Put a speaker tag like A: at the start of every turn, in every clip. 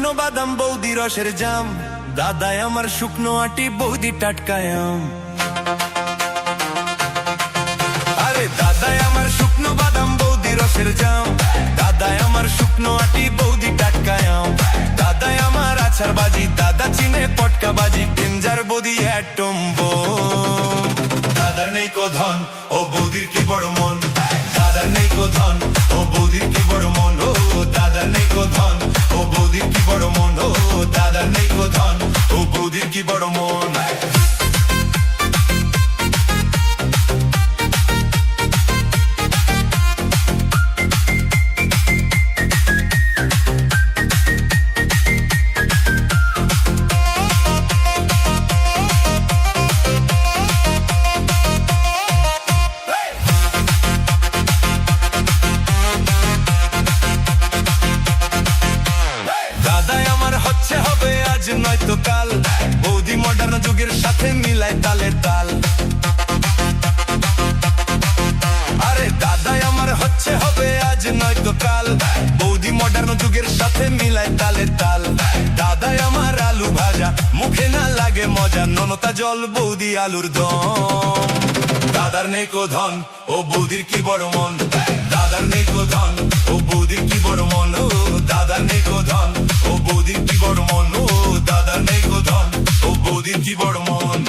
A: শুকনো বাদাম বৌদি রসের জাম, দাদাই আমার শুকনো আটি বৌদি টাটকায়াম। আরে দাদাই আমার শুকনো বাদাম বৌদি রসের জাম, দাদাই আমার শুকনো আটি বৌদি টাটকায়াম। দাদাই আমার আছার বাজি, দাদা চিনে পটকা বাজি, ডেঞ্জার বৌদি অ্যাটম বোম। দাদার নেই কো ধন, ও বৌদির কি বড় মন, দাদার নেই কো ধন, ও বৌদির কি বড় মন, ও দাদার নেই কো ধন, ও বৌদির কি বড় মন, ও দাদার নেই কো ধন, ও বৌদির কি বড় মন। দাদাই আমার হচ্ছে হবে আজ নয়তো কাল, বৌদি মডার্ন যুগের সাথে মিলায় তালে তাল। আরে দাদাই আমার হচ্ছে হবে আজ নয়তো কাল, বৌদি মডার্ন যুগের সাথে মিলায় তালে তাল। দাদাই আমার আলু ভাজা, মুখে না লাগে মজা, ননতা জল বৌদি আলুর দম। দাদার নেই কো ধন, ও বৌদির কি বড় মন, দাদার নেই কো ধন, ও বৌদির কি বড় মন, ও দাদার নেই কো ধন, ও বৌদির কি বড় মন, ও দাদার নেই কো ধন, ও বৌদির কি বড় মন।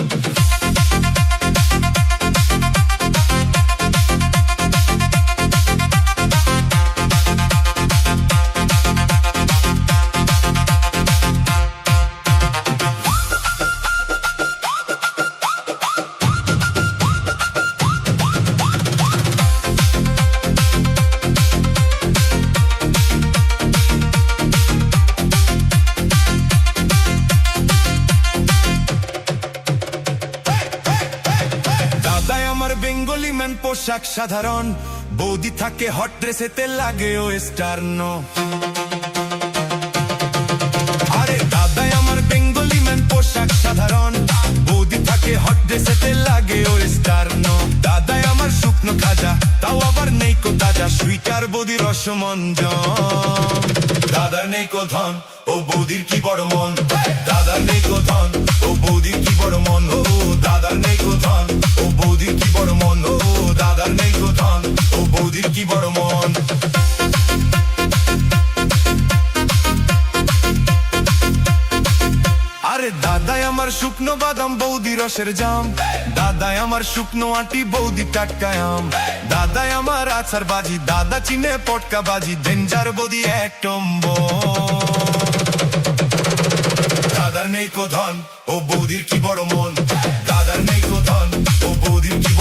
A: দাদাই আমার বেঙ্গলি ম্যান, পোশাক সাধারণ, বৌদি থাকে হট ড্রেসেতে লাগে ও স্টার্ন। আরে দাদাই আমার বেঙ্গলি ম্যান, পোশাক সাধারণ, বৌদি থাকে হট ড্রেসেতে লাগে ও স্টার্ন। দাদাই আমার শুকনো খাজা, তাও আবার নেই কো তাজা, সুইটার বৌদি রসমঞ্জন। দাদার নেই কো ধন, ও বৌদির কি বড় মন, দাদার নেই কো ধন, ও বৌদির কি বড় মন, ও দাদার নেই কো ধন, ও বৌদির কি বড় মন, ও দাদার নেই কো ধন, ও বৌদির কি বড় মন। আরে দাদাই আমার শুকনো বাদাম বৌদি রসের জাম, দাদাই আমার শুকনো আটি বৌদি টাটকায়াম। দাদাই আমার আছার বাজি, দাদা চিনে পটকা বাজি, ডেঞ্জার বৌদি অ্যাটম বোম। দাদার নেই কো ধন, ও বৌদির কি বড় মন, দাদার নেই কো ধন, ও বৌদির কি